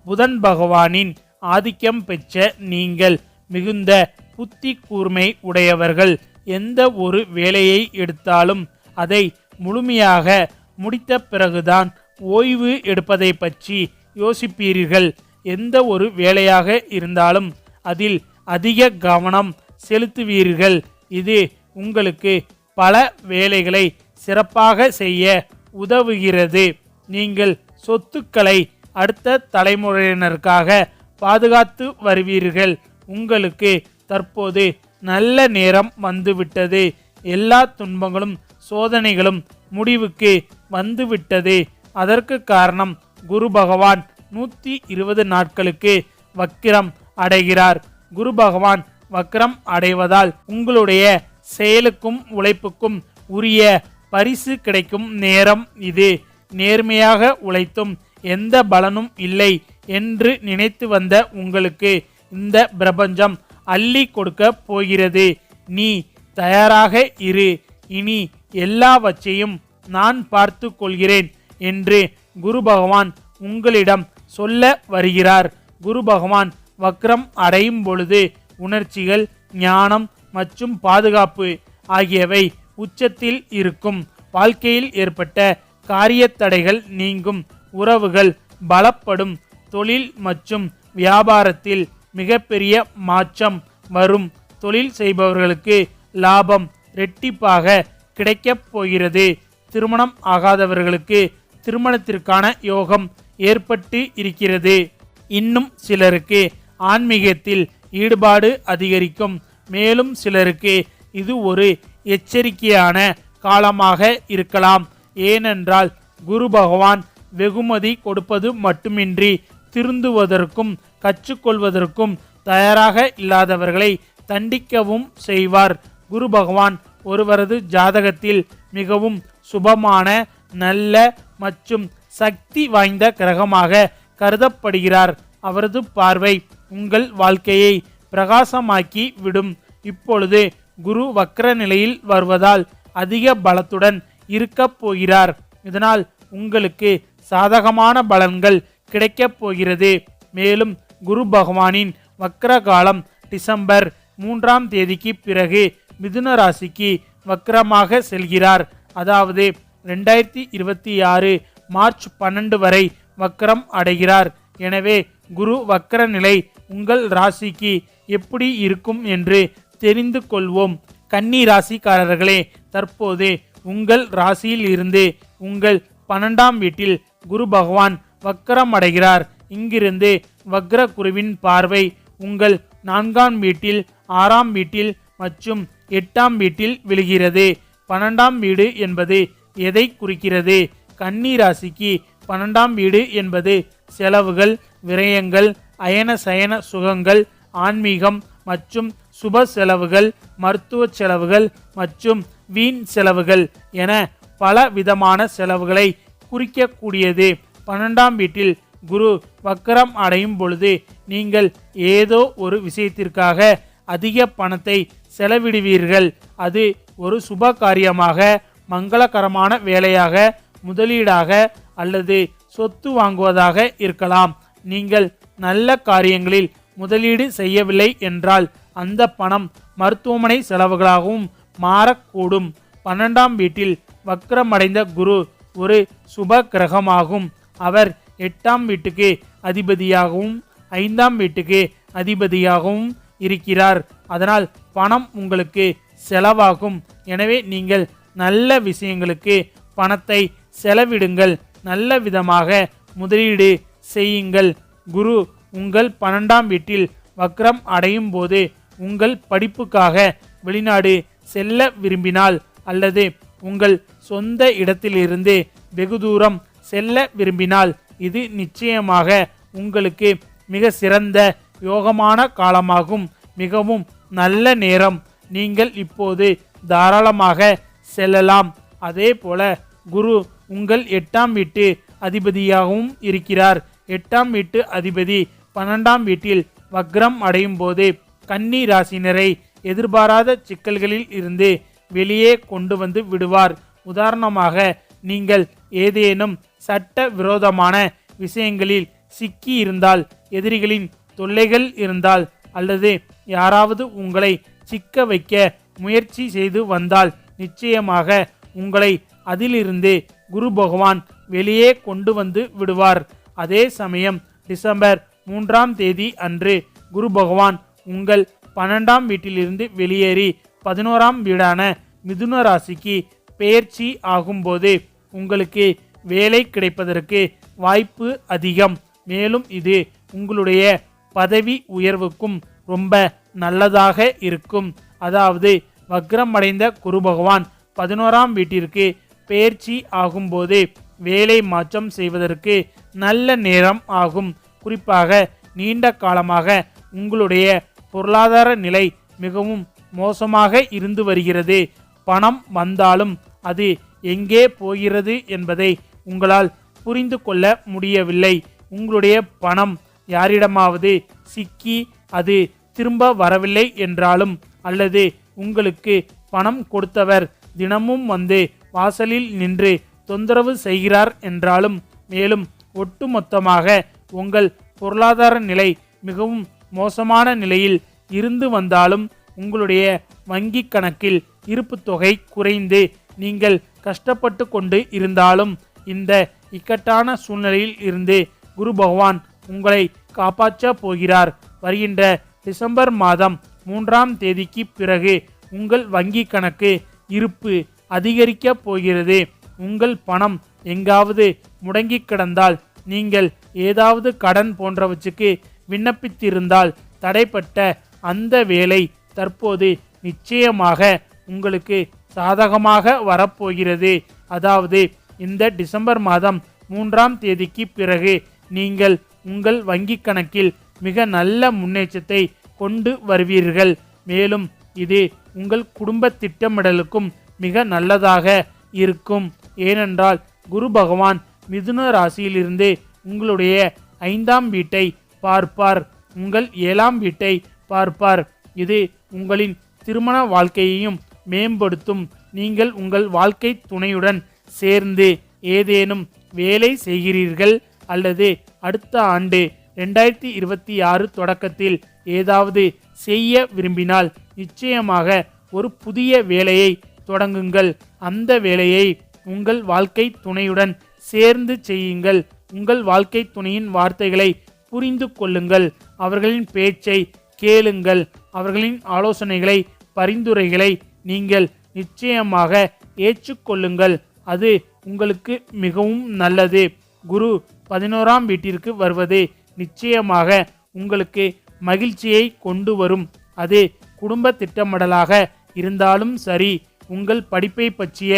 புதன் பகவானின் ஆதிக்கம் பெற்ற நீங்கள் மிகுந்த புத்தி கூர்மை உடையவர்கள். எந்த ஒரு வேலையை எடுத்தாலும் அதை முழுமையாக முடித்த பிறகுதான் ஓய்வு எடுப்பதை பற்றி யோசிப்பீர்கள். எந்த ஒரு வேலையாக இருந்தாலும் அதில் அதிக கவனம் செலுத்துவீர்கள். இது உங்களுக்கு பல வேலைகளை சிறப்பாக செய்ய உதவுகிறது. நீங்கள் சொத்துக்களை அடுத்த தலைமுறையினருக்காக பாதுகாத்து வருவீர்கள். உங்களுக்கு தற்போது நல்ல நேரம் வந்துவிட்டது. எல்லா துன்பங்களும் சோதனைகளும் முடிவுக்கு வந்துவிட்டது. அதற்கு காரணம் குரு பகவான் 120 நாட்களுக்கு வக்கிரம் அடைகிறார். குரு பகவான் வக்கிரம் அடைவதால் உங்களுடைய செயலுக்கும் உழைப்புக்கும் உரிய பரிசு கிடைக்கும் நேரம் இது. நேர்மையாக உழைத்தும் எந்த பலனும் இல்லை என்று நினைத்து வந்த உங்களுக்கு இந்த பிரபஞ்சம் அள்ளி கொடுக்க போகிறது. நீ தயாராக இரு. இனி எல்லாவற்றையும் நான் பார்த்து கொள்கிறேன் என்று குரு பகவான் உங்களிடம் சொல்ல வருகிறார். குரு பகவான் வக்ரம் அடையும் பொழுது உணர்ச்சிகள், ஞானம் மற்றும் பாதுகாப்பு ஆகியவை உச்சத்தில் இருக்கும். வாழ்க்கையில் ஏற்பட்ட காரிய தடைகள் நீங்கும். உறவுகள் பலப்படும். தொழில் மற்றும் வியாபாரத்தில் மிகப்பெரிய மாற்றம் வரும். தொழில் செய்பவர்களுக்கு லாபம் இரட்டிப்பாக கிடைக்கப் போகிறது. திருமணம் ஆகாதவர்களுக்கு திருமணத்திற்கான யோகம் ஏற்பட்டு இருக்கிறது. இன்னும் சிலருக்கு ஆன்மீகத்தில் ஈடுபாடு அதிகரிக்கும். மேலும் சிலருக்கு இது ஒரு எச்சரிக்கையான காலமாக இருக்கலாம். ஏனென்றால் குரு பகவான் வெகுமதி கொடுப்பது மட்டுமின்றி திருந்துவதற்கும் கற்றுக்கொள்வதற்கும் தயாராக இல்லாதவர்களை தண்டிக்கவும் செய்வார். குரு பகவான் ஒருவரது ஜாதகத்தில் மிகவும் சுபமான, நல்ல மற்றும் சக்தி வாய்ந்த கிரகமாக கருதப்படுகிறார். அவரது பார்வை உங்கள் வாழ்க்கையை பிரகாசமாக்கி விடும். இப்பொழுது குரு வக்ர நிலையில் வருவதால் அதிக பலத்துடன் இருக்கப் போகிறார். இதனால் உங்களுக்கு சாதகமான பலன்கள் கிடைக்கப் போகிறது. மேலும் குரு பகவானின் வக்ர காலம் டிசம்பர் 3ஆம் தேதிக்கு பிறகு மிதுன ராசிக்கு வக்ரமாக செல்கிறார். அதாவது 2026 மார்ச் 12 வரை வக்ரம் அடைகிறார். எனவே குரு வக்ர நிலை உங்கள் ராசிக்கு எப்படி இருக்கும் என்று தெரிந்து கொள்வோம். கன்னி ராசிக்காரர்களே, தற்போது உங்கள் ராசியில் இருந்து உங்கள் 12ஆம் வீட்டில் குரு பகவான் வக்ரம் அடைகிறார். இங்கிருந்து வக்ர குருவின் பார்வை உங்கள் 4ஆம் வீட்டில், 6ஆம் வீட்டில் மற்றும் 8ஆம் வீட்டில் விழுகிறது. 12ஆம் வீடு என்பது எதை குறிக்கிறது? கன்னி ராசிக்கு 12ஆம் வீடு என்பது செலவுகள், விரயங்கள், அயன சயன சுகங்கள், ஆன்மீகம் மற்றும் சுப செலவுகள், மருத்துவ செலவுகள் மற்றும் வீண் செலவுகள் என பல விதமான செலவுகளை குறிக்கக்கூடியது. 12ஆம் வீட்டில் குரு வக்ரம் அடையும் பொழுது நீங்கள் ஏதோ ஒரு விஷயத்திற்காக அதிக பணத்தை செலவிடுவீர்கள். அது ஒரு சுப காரியமாக, மங்களகரமான வேலையாக, முதலீடாக அல்லது சொத்து வாங்குவதாக இருக்கலாம். நீங்கள் நல்ல காரியங்களில் முதலீடு செய்யவில்லை என்றால் அந்த பணம் மருத்துவமனை செலவுகளாகவும் மாறக்கூடும். 12ஆம் வீட்டில் வக்ரமடைந்த குரு ஒரு சுப கிரகமாகும். அவர் 8ஆம் வீட்டுக்கு அதிபதியாகவும் 5ஆம் வீட்டுக்கு அதிபதியாகவும் இருக்கிறார். அதனால் பணம் உங்களுக்கு செலவாகும். எனவே நீங்கள் நல்ல விஷயங்களுக்கு பணத்தை செலவிடுங்கள். நல்ல விதமாக முதலீடு செய்யுங்கள். குரு உங்கள் 12ஆம் வீட்டில் வக்ரம் அடையும் போது உங்கள் படிப்புக்காக வெளிநாடு செல்ல விரும்பினால் அல்லது உங்கள் சொந்த இடத்திலிருந்து வெகு தூரம் செல்ல விரும்பினால் இது நிச்சயமாக உங்களுக்கு மிக சிறந்த யோகமான காலமாகும். மிகவும் நல்ல நேரம். நீங்கள் இப்போது தாராளமாக செல்லலாம். அதே போல குரு உங்கள் 8ஆம் வீட்டு அதிபதியாகவும் இருக்கிறார். 8ஆம் வீட்டு அதிபதி 12ஆம் வீட்டில் வக்ரம் அடையும் போது கன்னி ராசினரை எதிர்பாராத சிக்கல்களில் இருந்து வெளியே கொண்டு வந்து விடுவார். உதாரணமாக, நீங்கள் ஏதேனும் சட்ட விரோதமான விஷயங்களில் சிக்கி இருந்தால், எதிரிகளின் தொல்லைகள் இருந்தால், அல்லது யாராவது உங்களை சிக்க வைக்க முயற்சி செய்து வந்தால் நிச்சயமாக உங்களை அதிலிருந்து குரு பகவான் வெளியே கொண்டு வந்து விடுவார். அதே சமயம் டிசம்பர் 3ஆம் தேதி அன்று குரு பகவான் உங்கள் 12ஆம் வீட்டிலிருந்து வெளியேறி 11ஆம் வீடான மிதுன ராசிக்கு பெயர்ச்சி ஆகும்போது உங்களுக்கு வேலை கிடைப்பதற்கு வாய்ப்பு அதிகம். மேலும் இது உங்களுடைய பதவி உயர்வுக்கும் ரொம்ப நல்லதாக இருக்கும். அதாவது வக்ரமடைந்த குரு பகவான் 11ஆம் வீட்டிற்கு பெயர்ச்சி ஆகும்போது வேலை மாற்றம் செய்வதற்கு நல்ல நேரம் ஆகும். குறிப்பாக நீண்ட காலமாக உங்களுடைய பொருளாதார நிலை மிகவும் மோசமாக இருந்து வருகிறது. பணம் வந்தாலும் அது எங்கே போகிறது என்பதை உங்களால் புரிந்து கொள்ள முடியவில்லை. உங்களுடைய பணம் யாரிடமாவது சிக்கி அது திரும்ப வரவில்லை என்றாலும், அல்லது உங்களுக்கு பணம் கொடுத்தவர் தினமும் வந்து வாசலில் நின்று தொந்தரவு செய்கிறார் என்றாலும், மேலும் ஒட்டுமொத்தமாக உங்கள் பொருளாதார நிலை மிகவும் மோசமான நிலையில் இருந்து வந்தாலும், உங்களுடைய வங்கி கணக்கில் இருப்பு தொகை குறைந்து நீங்கள் கஷ்டப்பட்டு கொண்டு இருந்தாலும், இந்த இக்கட்டான சூழ்நிலையில் இருந்து குரு பகவான் உங்களை காப்பாற்ற போகிறார். வருகின்ற டிசம்பர் மாதம் 3ஆம் தேதிக்கு பிறகு உங்கள் வங்கி கணக்கு இருப்பு அதிகரிக்க போகிறது. உங்கள் பணம் எங்காவது முடங்கி கிடந்தால், நீங்கள் ஏதாவது கடன் போன்றவற்றுக்கு விண்ணப்பித்திருந்தால் தடைப்பட்ட அந்த வேலை தற்போது நிச்சயமாக உங்களுக்கு சாதகமாக வரப்போகிறது. அதாவது இந்த டிசம்பர் மாதம் 3ஆம் தேதிக்கு பிறகு நீங்கள் உங்கள் வங்கி கணக்கில் மிக நல்ல முன்னேற்றத்தை கொண்டு வருவீர்கள். மேலும் இது உங்கள் குடும்ப திட்டமிடலுக்கும் மிக நல்லதாக இருக்கும். ஏனென்றால் குரு பகவான் மிதுன ராசியிலிருந்து உங்களுடைய 5ஆம் வீட்டை பார்ப்பார், உங்கள் 7ஆம் வீட்டை பார்ப்பார். இது உங்களின் திருமண வாழ்க்கையையும் மேம்படுத்தும். நீங்கள் உங்கள் வாழ்க்கை துணையுடன் சேர்ந்து ஏதேனும் வேலை செய்கிறீர்கள், அல்லது அடுத்த ஆண்டு 2026 தொடக்கத்தில் ஏதாவது செய்ய விரும்பினால் நிச்சயமாக ஒரு புதிய வேலையை தொடங்குங்கள். அந்த வேலையை உங்கள் வாழ்க்கை துணையுடன் சேர்ந்து செய்யுங்கள். உங்கள் வாழ்க்கை துணையின் வார்த்தைகளை புரிந்து கொள்ளுங்கள். அவர்களின் பேச்சை கேளுங்கள். அவர்களின் ஆலோசனைகளை, பரிந்துரைகளை நீங்கள் நிச்சயமாக ஏற்றுக்கொள்ளுங்கள். அது உங்களுக்கு மிகவும் நல்லது. குரு 11ஆம் வீட்டிற்கு வருவது நிச்சயமாக உங்களுக்கு மகிழ்ச்சியை கொண்டு வரும். அது குடும்ப திட்டமிடலாக இருந்தாலும் சரி, உங்கள் படிப்பை பற்றிய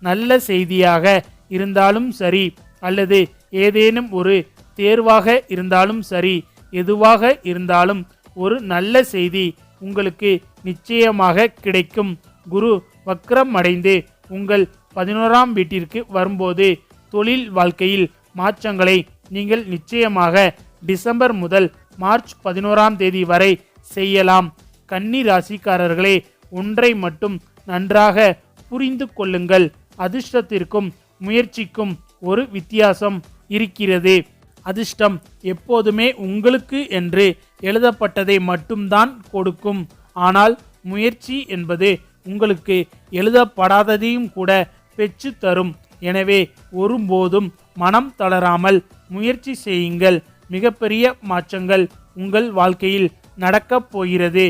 நல்ல செய்தியாக இருந்தாலும் சரி, அல்லது ஏதேனும் ஒரு தேர்வாக இருந்தாலும் சரி, எதுவாக இருந்தாலும் ஒரு நல்ல செய்தி உங்களுக்கு நிச்சயமாக கிடைக்கும். குரு வக்ரம் அடைந்து உங்கள் 11ஆம் வீட்டிற்கு வரும்போது தொழில் வாழ்க்கையில் மாற்றங்களை நீங்கள் நிச்சயமாக டிசம்பர் முதல் மார்ச் 11ஆம் தேதி வரை செய்யலாம். கன்னி ராசிக்காரர்களே, ஒன்றை மட்டும் நன்றாக புரிந்து கொள்ளுங்கள். அதிர்ஷ்டத்திற்கும் முயற்சிக்கும் ஒரு வித்தியாசம் இருக்கிறது. அதிர்ஷ்டம் எப்போதுமே உங்களுக்கு என்று எழுதப்பட்டதை மட்டும்தான் கொடுக்கும். ஆனால் முயற்சி என்பது உங்களுக்கு எழுதப்படாததையும் கூட பெற்று தரும். எனவே ஒருபோதும் மனம் தளராமல் முயற்சி செய்யுங்கள். மிகப்பெரிய மாற்றங்கள் உங்கள் வாழ்க்கையில் நடக்கப் போகிறது.